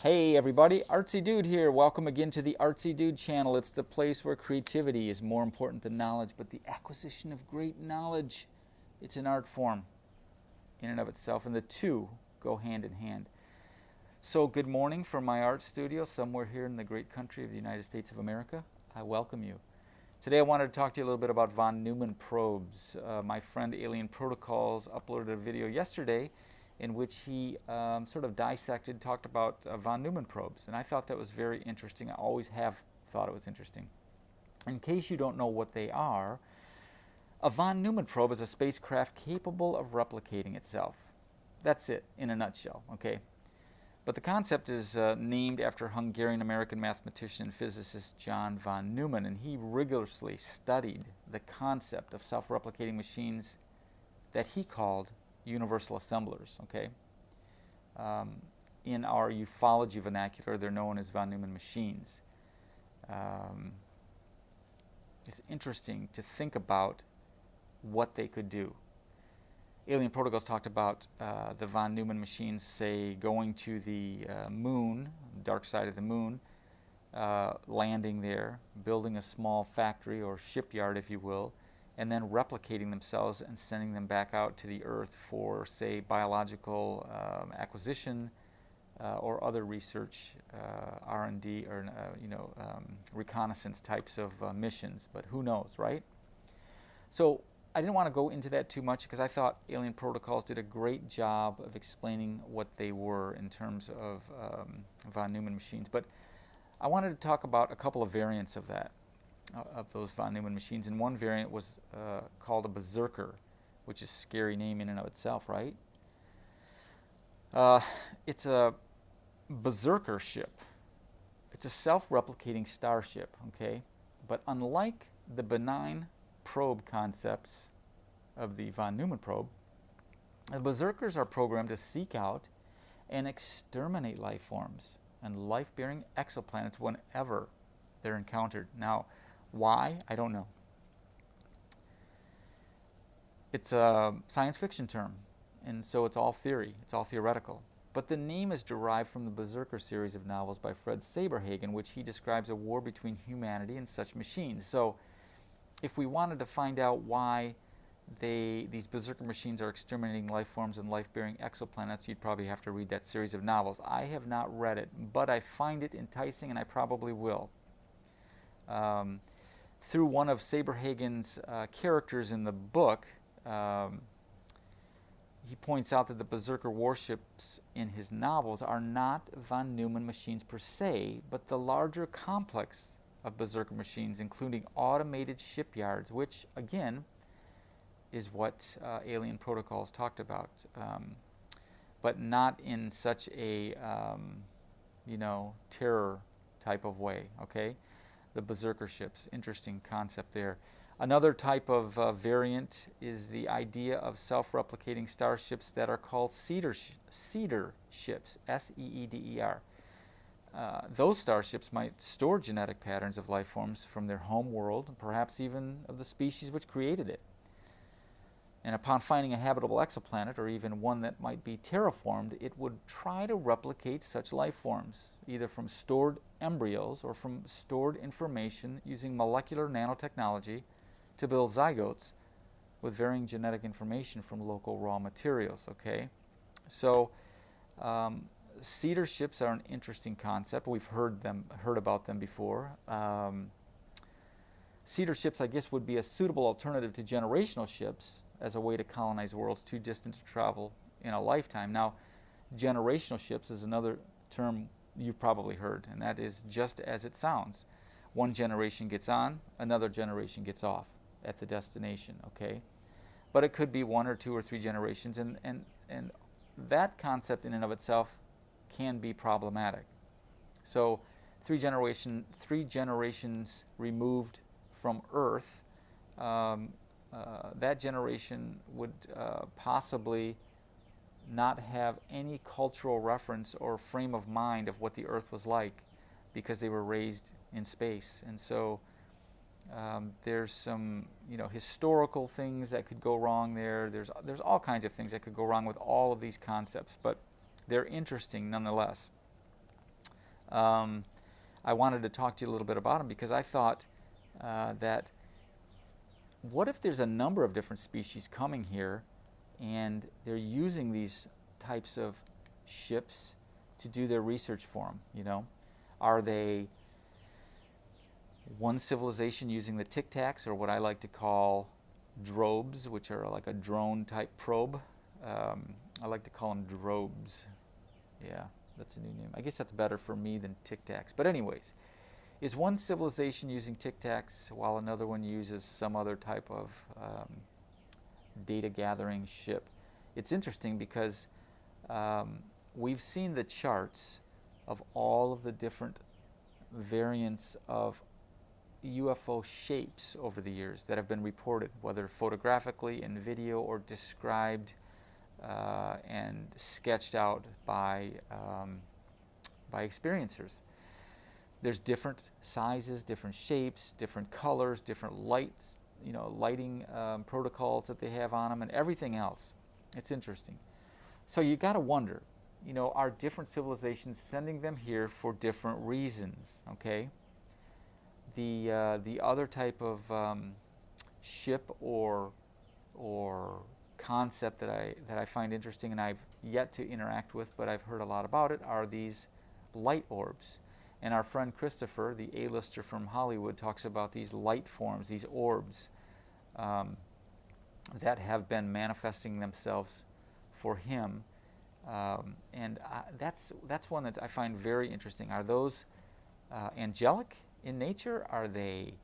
Hey everybody, ArtzyDude here. Welcome again to the ArtzyDude channel. It's the place where creativity is more important than knowledge, but the acquisition of great knowledge, it's an art form in and of itself, and the two go hand in hand. So good morning from my art studio somewhere here in the great country of the United States of America. I welcome you. Today I wanted to talk to you a little bit about von Neumann probes. My friend Alien Protocols uploaded a video yesterday in which he sort of dissected, talked about von Neumann probes. And I thought that was very interesting. I always have thought it was interesting. In case you don't know what they are, a von Neumann probe is a spacecraft capable of replicating itself. That's it in a nutshell, okay? But the concept is named after Hungarian-American mathematician and physicist John von Neumann, and he rigorously studied the concept of self-replicating machines that he called universal assemblers, okay? In our ufology vernacular, they're known as von Neumann machines. It's interesting to think about what they could do. Alien Protocols talked about the von Neumann machines, say, going to the moon, dark side of the moon, landing there, building a small factory or shipyard, if you will, and then replicating themselves and sending them back out to the Earth for, say, biological acquisition or other research, R&D, or reconnaissance types of missions. But who knows, right? So I didn't want to go into that too much because I thought Alien Protocols did a great job of explaining what they were in terms of von Neumann machines. But I wanted to talk about a couple of variants of that, of those von Neumann machines. And one variant was called a Berserker, which is a scary name in and of itself, right? It's a Berserker ship. It's a self-replicating starship, okay? But unlike the benign probe concepts of the von Neumann probe, the Berserkers are programmed to seek out and exterminate life forms and life-bearing exoplanets whenever they're encountered. Now, why? I don't know. It's a science fiction term, and so it's all theory, it's all theoretical. But the name is derived from the Berserker series of novels by Fred Saberhagen, in which he describes a war between humanity and such machines. So if we wanted to find out why these Berserker machines are exterminating life forms and life-bearing exoplanets, you'd probably have to read that series of novels. I have not read it, but I find it enticing, and I probably will. Through one of Saberhagen's characters in the book, he points out that the Berserker warships in his novels are not von Neumann machines per se, but the larger complex of Berserker machines, including automated shipyards, which, again, is what Alien Protocols talked about, but not in such a, terror type of way, okay? The Berserker ships, interesting concept there. Another type of variant is the idea of self-replicating starships that are called seeder ships, S-E-E-D-E-R. Those starships might store genetic patterns of life forms from their home world, perhaps even of the species which created it. And upon finding a habitable exoplanet, or even one that might be terraformed, it would try to replicate such life forms, either from stored embryos or from stored information using molecular nanotechnology to build zygotes with varying genetic information from local raw materials, okay? So seeder ships are an interesting concept. We've heard about them before. Seeder ships, I guess, would be a suitable alternative to generational ships as a way to colonize worlds too distant to travel in a lifetime. Now, generational ships is another term you've probably heard, and that is just as it sounds. One generation gets on, another generation gets off at the destination, okay? But it could be one or two or three generations, and that concept in and of itself can be problematic. So three generations removed from Earth, that generation would possibly not have any cultural reference or frame of mind of what the Earth was like because they were raised in space. And so there's some historical things that could go wrong there. There's all kinds of things that could go wrong with all of these concepts, but they're interesting nonetheless. I wanted to talk to you a little bit about them because I thought that what if there's a number of different species coming here and they're using these types of ships to do their research for them, you know? Are they one civilization using the Tic-Tacs, or what I like to call Drobes, which are like a drone type probe? I like to call them Drobes. Yeah, that's a new name. I guess that's better for me than Tic-Tacs. But anyways, is one civilization using Tic-Tacs while another one uses some other type of data gathering ship? It's interesting because we've seen the charts of all of the different variants of UFO shapes over the years that have been reported, whether photographically, in video, or described and sketched out by experiencers. There's different sizes, different shapes, different colors, different lights, you know, lighting protocols that they have on them, and everything else. It's interesting. So you got to wonder, you know, are different civilizations sending them here for different reasons? Okay. The other type of ship or concept that I find interesting, and I've yet to interact with, but I've heard a lot about it, are these light orbs. And our friend Christopher, the A-lister from Hollywood, talks about these light forms, these orbs that have been manifesting themselves for him. And that's one that I find very interesting. Are those angelic in nature? Are they,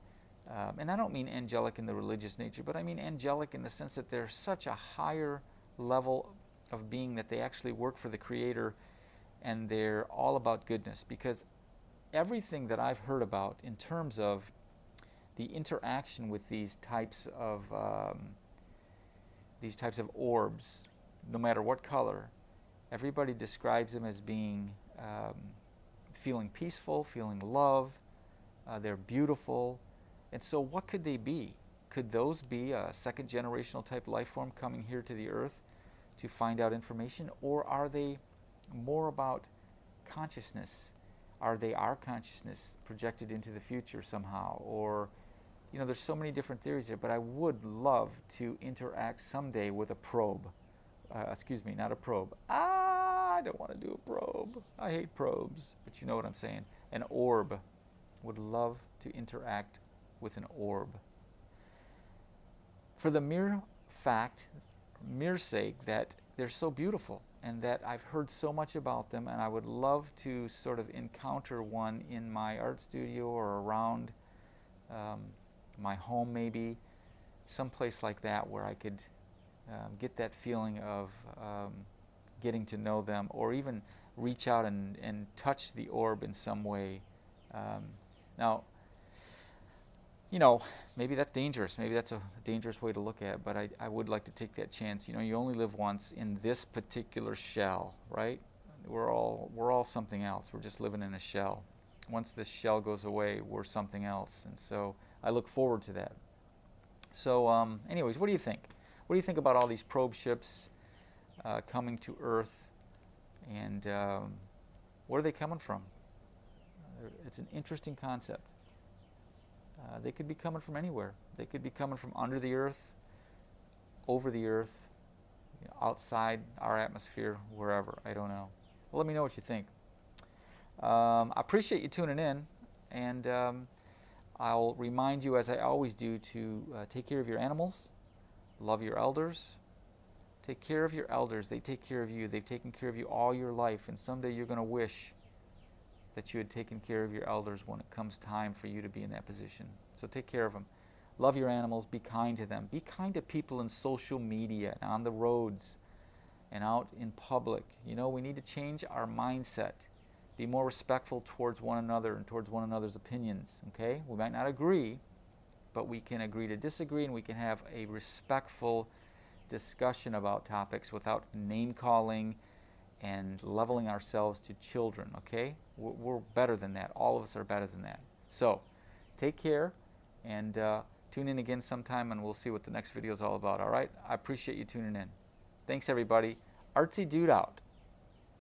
and I don't mean angelic in the religious nature, but I mean angelic in the sense that they're such a higher level of being that they actually work for the Creator, and they're all about goodness? Because everything that I've heard about in terms of the interaction with these types of orbs, no matter what color, everybody describes them as being feeling peaceful, feeling love. They're beautiful. And so what could they be? Could those be a second generational type life form coming here to the Earth to find out information? Or are they more about consciousness? Are they our consciousness projected into the future somehow? Or, you know, there's so many different theories there, but I would love to interact someday with a probe. Excuse me, not a probe. I don't want to do a probe. I hate probes, but you know what I'm saying. An orb. Would love to interact with an orb. For the mere sake that they're so beautiful and that I've heard so much about them, and I would love to sort of encounter one in my art studio or around my home, maybe, someplace like that where I could get that feeling of getting to know them, or even reach out and touch the orb in some way. Now, you know, maybe that's dangerous. Maybe that's a dangerous way to look at it, but I would like to take that chance. You know, you only live once in this particular shell, right? We're all something else. We're just living in a shell. Once this shell goes away, we're something else. And so I look forward to that. So anyways, what do you think? What do you think about all these probe ships coming to Earth, and where are they coming from? It's an interesting concept. They could be coming from anywhere. They could be coming from under the Earth, over the Earth, you know, outside our atmosphere, wherever. I don't know. Well, let me know what you think. I appreciate you tuning in, and I'll remind you, as I always do, to take care of your animals, love your elders. Take care of your elders. They take care of you. They've taken care of you all your life, and someday you're going to wish that you had taken care of your elders when it comes time for you to be in that position. So take care of them. Love your animals. Be kind to them. Be kind to people in social media, on the roads, and out in public. You know, we need to change our mindset. Be more respectful towards one another and towards one another's opinions, okay? We might not agree, but we can agree to disagree, and we can have a respectful discussion about topics without name-calling and leveling ourselves to children, okay? We're better than that. All of us are better than that. So, take care, and tune in again sometime, and we'll see what the next video is all about, all right? I appreciate you tuning in. Thanks, everybody. ArtzyDude out.